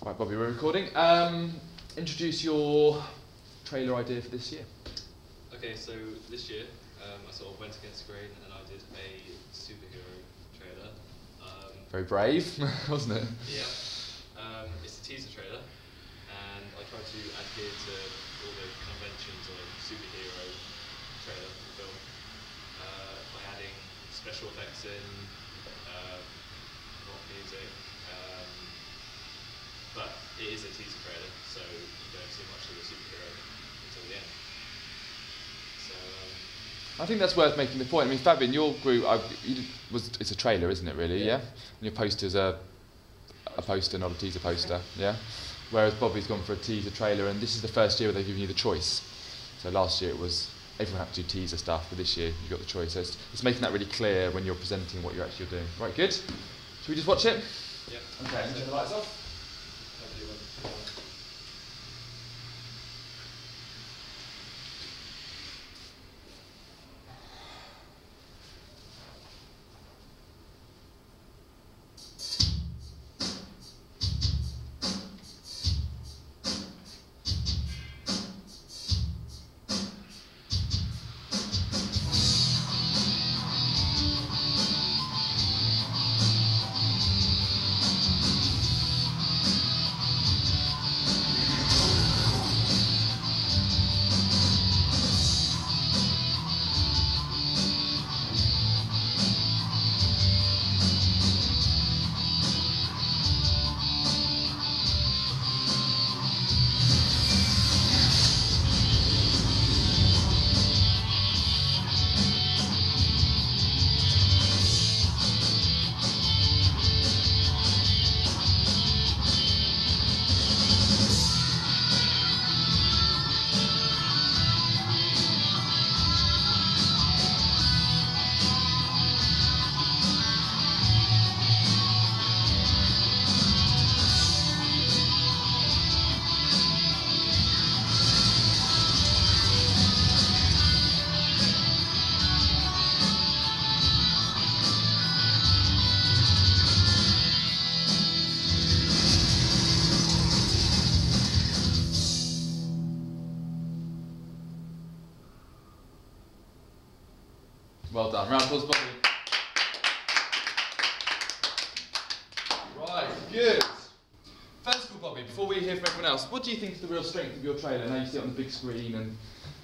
Right, Bobby, we're recording. Introduce your trailer idea for this year. Okay, so this year I sort of went against the grain and I did a superhero trailer. Very brave, wasn't it? Yeah. It's a teaser trailer, and I tried to adhere to all the conventions of superhero trailer film by adding special effects in, rock music. But it is a teaser trailer, so you don't see much of the superhero until the end. So, I think that's worth making the point. I mean, Fabian, your group, it's a trailer, isn't it, really? Yeah. And your poster's a poster, not a teaser poster, yeah? Whereas Bobby's gone for a teaser trailer, and this is the first year where they've given you the choice. So last year it was, everyone had to do teaser stuff, but this year you got the choice. So it's making that really clear when you're presenting what you're actually doing. Right, good? Should we just watch it? yeah. Okay, and turn the lights off. Well done. Round of applause, Bobby. Right, good. First of all, Bobby, before we hear from everyone else, what do you think is the real strength of your trailer? Now you see it on the big screen, and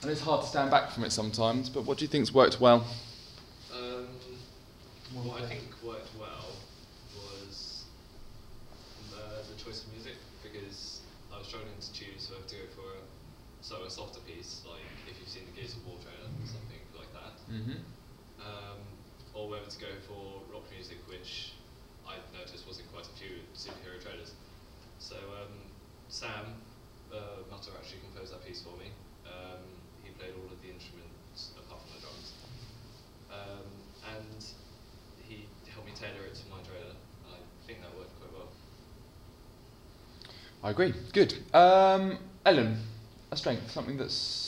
it's hard to stand back from it sometimes, but what do you think's worked well? What I think worked well was the choice of music, because I was struggling to choose whether to go for a softer piece, like if you've seen the Gears of War trailer, something like that. Mm-hmm. Or whether to go for rock music, which I noticed was in quite a few superhero trailers. So Sam Mutter actually composed that piece for me. He played all of the instruments apart from the drums. And he helped me tailor it to my trailer. I think that worked quite well. I agree. Good. Ellen, a strength, something that's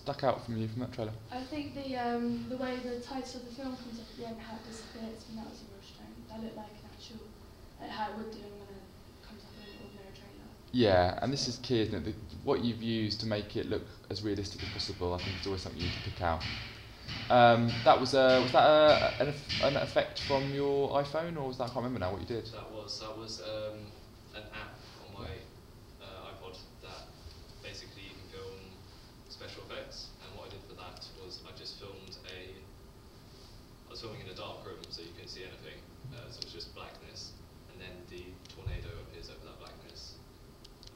stuck out from you from that trailer? I think the way the title of the film comes up at the end, how it disappears, and that was a real strength. That looked like an actual, how it would do when it comes up in an ordinary trailer. Yeah, and this is key, isn't it? What you've used to make it look as realistic as possible, I think is always something you need to pick out. Was that an effect from your iPhone, or was that, I can't remember now what you did? That was an app on my iPod that basically you can film special effects, and what I did for that was I just filmed I was filming in a dark room so you couldn't see anything, so it was just blackness, and then the tornado appears over that blackness,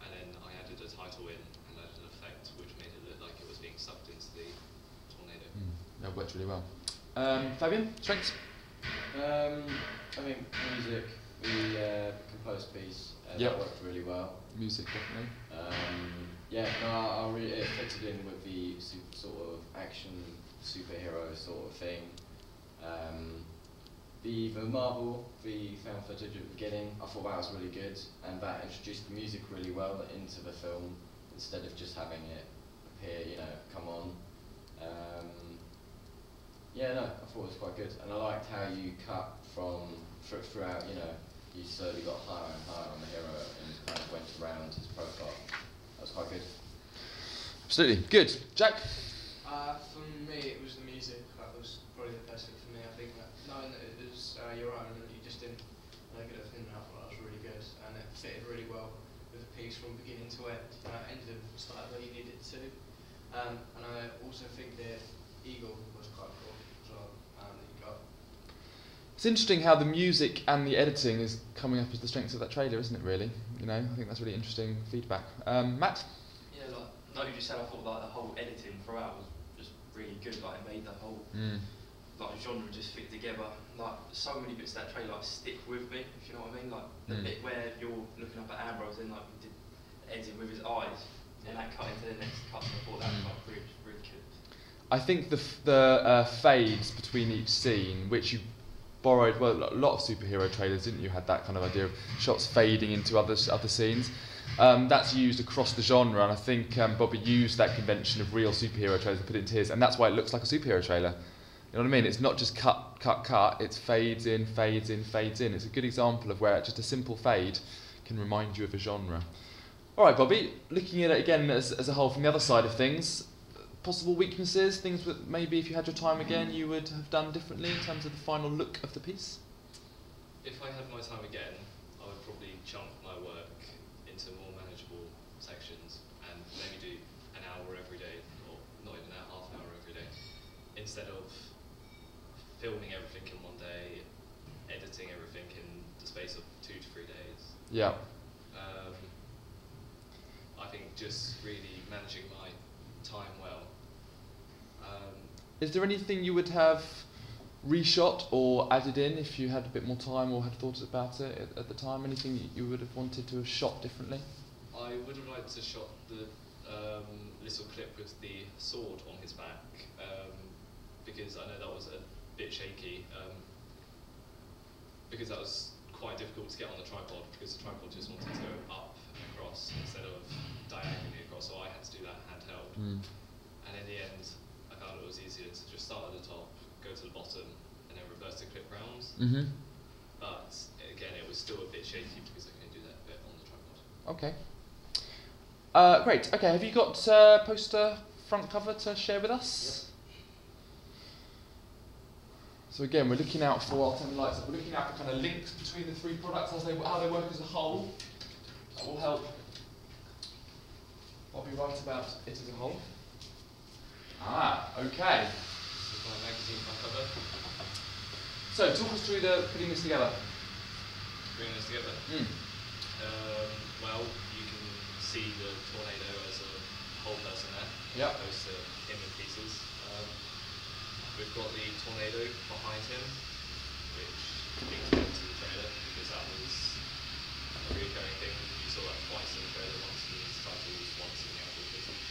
and then I added a title in and added an effect which made it look like it was being sucked into the tornado. That worked really well. Fabian, strengths? I think music, the composed piece, that worked really well. Music, definitely. It fitted in with the sort of action superhero sort of thing. The Marvel, the found footage at the beginning, I thought that was really good, and that introduced the music really well into the film instead of just having it appear, come on. I thought it was quite good, and I liked how you cut throughout, you slowly got higher and higher on the hero and kind of went around. Absolutely. Good. Jack? For me, it was the music. That was probably the best thing for me. I think that knowing that it was your own and you just didn't get a thing out, that was really good, and it fitted really well with the piece from beginning to end. Ended in style where you needed it to. And I also think the eagle was quite cool as well. That you got. It's interesting how the music and the editing is coming up as the strengths of that trailer, isn't it? Really, I think that's really interesting feedback. Matt? Yeah, like you just said, I thought like the whole editing throughout was just really good. Like it made the whole like genre just fit together. Like so many bits of that trailer like stick with me, if you know what I mean. Like the bit where you're looking up at Ambrose and like we did the editing with his eyes, and that cut into the next cut. I thought that was like really good. I think the fades between each scene, which you borrowed, well, a lot of superhero trailers, didn't you? Had that kind of idea of shots fading into other scenes. That's used across the genre, and I think Bobby used that convention of real superhero trailers and put it into his, and that's why it looks like a superhero trailer. You know what I mean? It's not just cut, it's fades in, fades in, fades in. It's a good example of where just a simple fade can remind you of a genre. All right, Bobby, looking at it again as a whole from the other side of things, possible weaknesses, things that maybe if you had your time again you would have done differently in terms of the final look of the piece? If I had my time again, I would probably chunk my work into more manageable sections and maybe do an hour every day, or not even that, half an hour every day, instead of filming everything in one day, editing everything in the space of 2 to 3 days. Yeah. I think just really managing my time well. Is there anything you would have reshot or added in if you had a bit more time or had thought about it at the time? Anything you would have wanted to have shot differently? I would have liked to shot the little clip with the sword on his back, because I know that was a bit shaky, because that was quite difficult to get on the tripod, because the tripod just wanted to go up and across instead of diagonally across, so I had to do that handheld. And in the end, I found it was easier to just start at the top, go to the bottom, and then reverse the clip round. But again, it was still a bit shaky because I couldn't do that bit on the tripod. Okay. Great. Okay, have you got poster front cover to share with us? Yep. So again, we're looking out for, I'll turn the lights up, we're looking out for kind of links between the three products, how they work as a whole. That will help Bobby write about it as a whole. Okay. This is my magazine front cover. So, talk us through putting this together. Putting this together? Well, you can see the tornado as a whole person there, as opposed to him in pieces. We've got the tornado behind him, which links back to the trailer, because that was a recurring thing. You saw that twice in the trailer, once in the titles, once in the actual footage.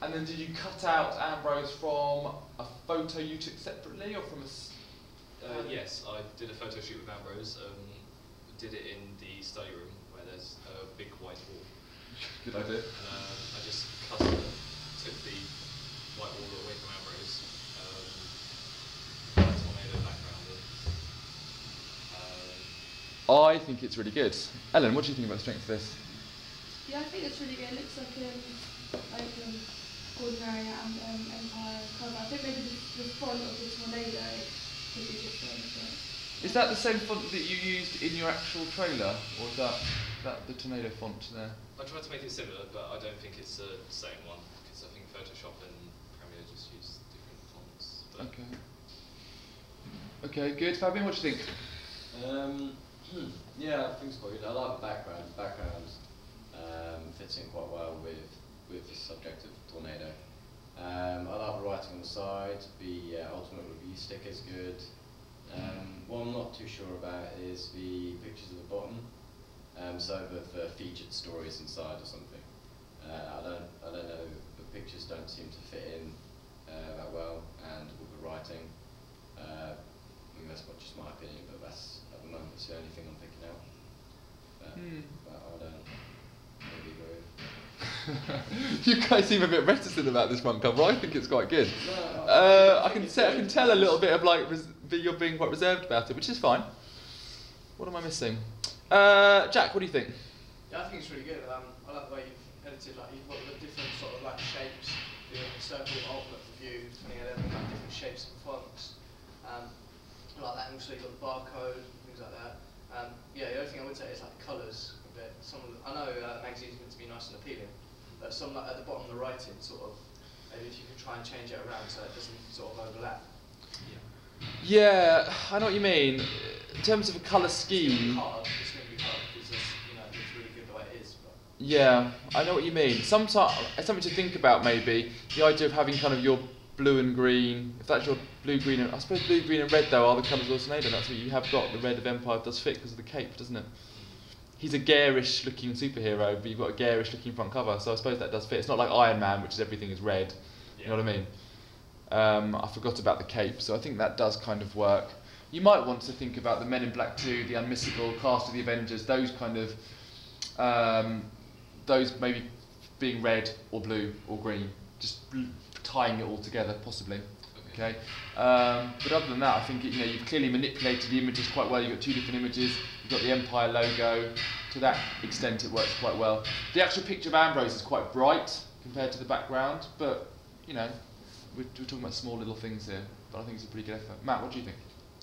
And then did you cut out Ambrose from a photo you took separately, or from a... Yes, I did a photo shoot with Ambrose. Did it in the study room, where there's a big white wall. Good idea. And I just took the white wall away from Ambrose, tornado background. I think it's really good. Ellen, what do you think about the strength of this? Yeah, I think it's really good. It looks like Ordinary and Empire cover. I think maybe the font of the tornado could be different. Is that the same font that you used in your actual trailer, or is that the tornado font there? I tried to make it similar, but I don't think it's the same one, because I think Photoshop and Premiere just use different fonts. But Okay, good. Fabian, what do you think? Yeah, I think it's quite good. I like the background. The background fits in quite well with the subject of tornado. I like the writing on the side. The ultimate review sticker is good. What I'm not too sure about is the pictures at the bottom. So the featured stories inside or something. I don't know. The pictures don't seem to fit in that well, and with the writing. I mean, that's not just my opinion, but that's at the moment it's the only thing I'm picking out. But I don't maybe agree. You guys seem a bit reticent about this front cover. I think it's quite good. No, I can tell a little bit of like you're being quite reserved about it, which is fine. What am I missing? Jack, what do you think? Yeah, I think it's really good. I like the way you've edited, like you've got the different sort of like shapes, the circle ultimate review 2011, like different shapes and fonts, like that. And also you've got the barcode, things like that. Yeah, the only thing I would say is like the colours a bit. Some of the, I know magazines meant to be nice and appealing, but some like at the bottom of the writing sort of, maybe if you could try and change it around so it doesn't sort of overlap. Yeah, I know what you mean. In terms of a colour scheme. It's going to be hard because it's really good the way it is. But. Yeah, I know what you mean. Sometimes it's something to think about. Maybe the idea of having kind of your blue and green. If that's your blue, green, and I suppose blue, green, and red though are the colours of Tornado. That's what you have got. The red of Empire does fit because of the cape, doesn't it? He's a garish-looking superhero, but you've got a garish-looking front cover, so I suppose that does fit. It's not like Iron Man, which is everything is red. You know what I mean? I forgot about the cape, so I think that does kind of work. You might want to think about the Men in Black 2, the Unmissable, Cast of the Avengers, those kind of, those maybe being red or blue or green, just tying it all together, possibly. Okay. But other than that, I think you've clearly manipulated the images quite well. You've got two different images. You've got the Empire logo. To that extent, it works quite well. The actual picture of Ambrose is quite bright compared to the background, but we're talking about small little things here. But I think it's a pretty good effort. Matt, what do you think?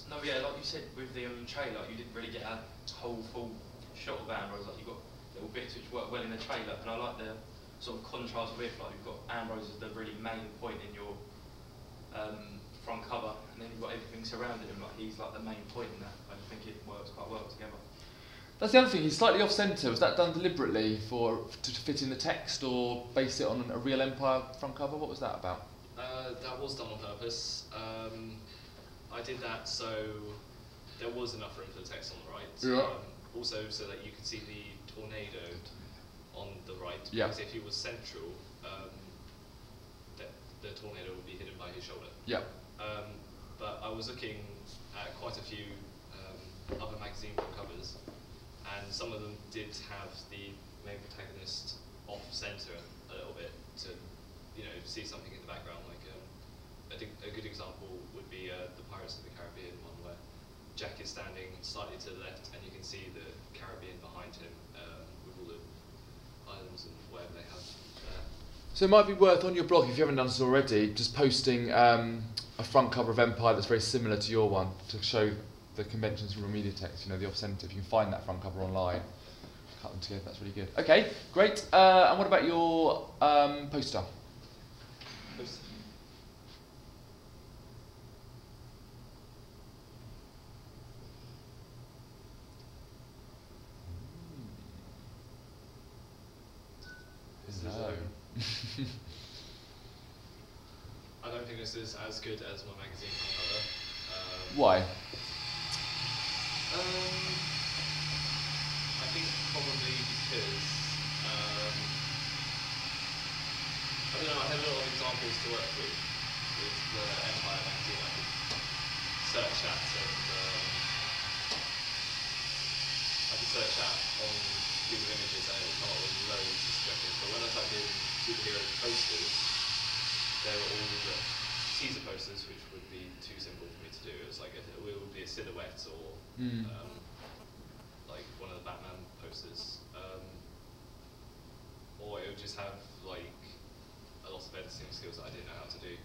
No, yeah, like you said with the trailer, you didn't really get a whole full shot of Ambrose. Like you got little bits which work well in the trailer, and I like the sort of contrast with like you've got Ambrose as the really main point in your front cover, and then you've got everything surrounding him. Like he's like the main point in that. I think it works quite well together. That's the other thing. He's slightly off centre. Was that done deliberately to fit in the text, or base it on a real Empire front cover? What was that about? That was done on purpose. I did that so there was enough room for the text on the right. Yeah. Also, so that you could see the tornado on the right. Yeah. Because if he was central, the tornado would be hidden by his shoulder. Yeah. But I was looking at quite a few other magazine front covers, and some of them did have the main protagonist off centre a little bit to, see something in the background. Like a good example would be the Pirates of the Caribbean one, where Jack is standing slightly to the left, and you can see the Caribbean behind him with all the islands and whatever they have there. So it might be worth on your blog, if you haven't done this already, just posting a front cover of Empire that's very similar to your one to show the conventions from media text, the off-centre. If you can find that front cover online, cut them together, that's really good. Okay, great. And what about your poster? No. I don't think this is as good as my magazine cover. Why? I think probably because I don't know. I had a lot of examples to work with the Empire magazine. I could search at on Google Images, and it would come up with loads of suggestions. But when I typed in superhero posters, there were all the teaser posters, which would be too simple for me to do. It was like it would be a silhouette or like one of the Batman posters, or it would just have like a lot of editing skills that I didn't know how to do.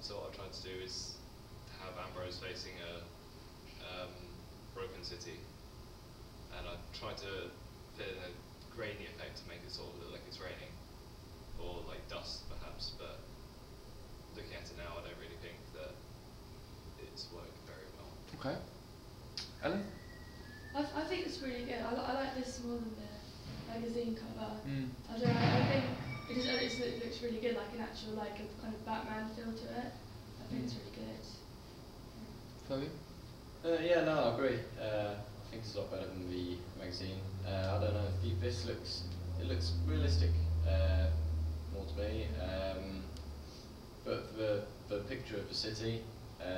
So what I tried to do is have Ambrose facing a broken city, and I tried to fit in a grainy effect to make it sort of look like it's raining, or like dust perhaps, but looking at it now I don't really think that it's worked very well. Okay. Ellen? I think it's really good. I like this more than the magazine cover. I don't know, I think it looks really good, like an actual a kind of Batman feel to it. I think it's really good. Chloe? Yeah, no, I agree. I think it's a lot better than the magazine. I don't know, it looks realistic more to me. But the picture of the city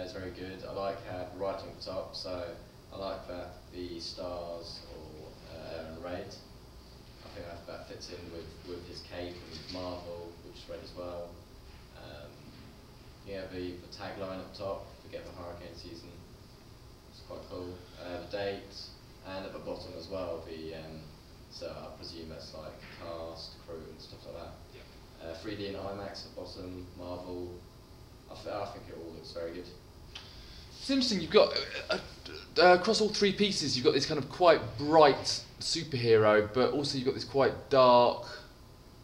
is very good. I like how the writing at the top, so I like that the stars or red. I think that fits in with his cape and Marvel, which is red as well. Yeah, the tagline up top, forget the hurricane season. It's quite cool. The date, and at the bottom as well, so I presume that's like car 3D and IMAX at the bottom, Marvel. I think it all looks very good. It's interesting, you've got, across all three pieces, you've got this kind of quite bright superhero, but also you've got this quite dark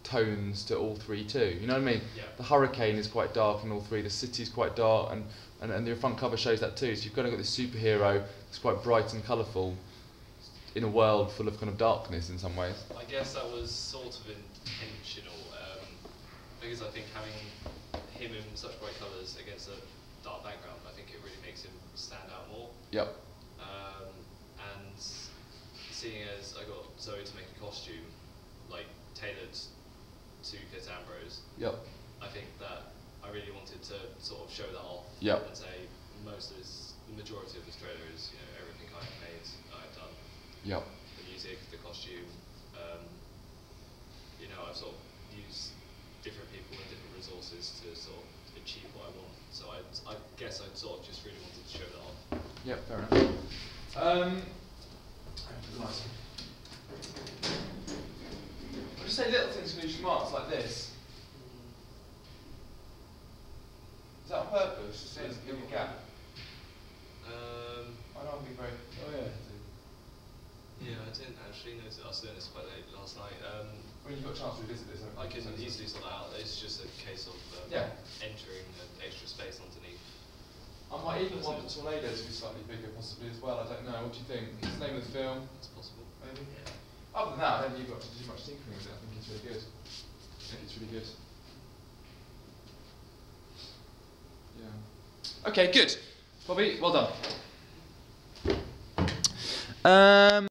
tones to all three too. You know what I mean? Yeah. The hurricane is quite dark in all three, the city is quite dark, and the front cover shows that too. So you've kind of got this superhero that's quite bright and colourful in a world full of kind of darkness in some ways. I guess that was sort of intentional, because I think having him in such bright colours against a dark background, I think it really makes him stand out more. Yep. And seeing as I got Zoe to make a costume, like tailored to Kit Ambrose, Yep. I think that I really wanted to sort of show that off. Yep. And say the majority of this trailer is everything I have made, I've done. Yep. The music, the costume, I've sort of used different people and different resources to sort of achieve what I want. So I guess I sort of just really wanted to show that off. Yep, fair enough. I'll just say little things for each marks like this. Is that on purpose? Just so there's a little gap? I know I'm being very... Oh yeah. Yeah, I didn't actually notice. I was doing this quite late last night. When you've got a chance to revisit this, I can easily sort that out. It's just a case of entering an extra space underneath. I might even want the tornado to be slightly bigger, possibly as well. I don't know. What do you think? It's the name of the film. It's possible. Maybe. Yeah. Other than that, I don't think you've got to do much tinkering with it. I think it's really good. I think it's really good. Yeah. Okay, good. Bobby, well done.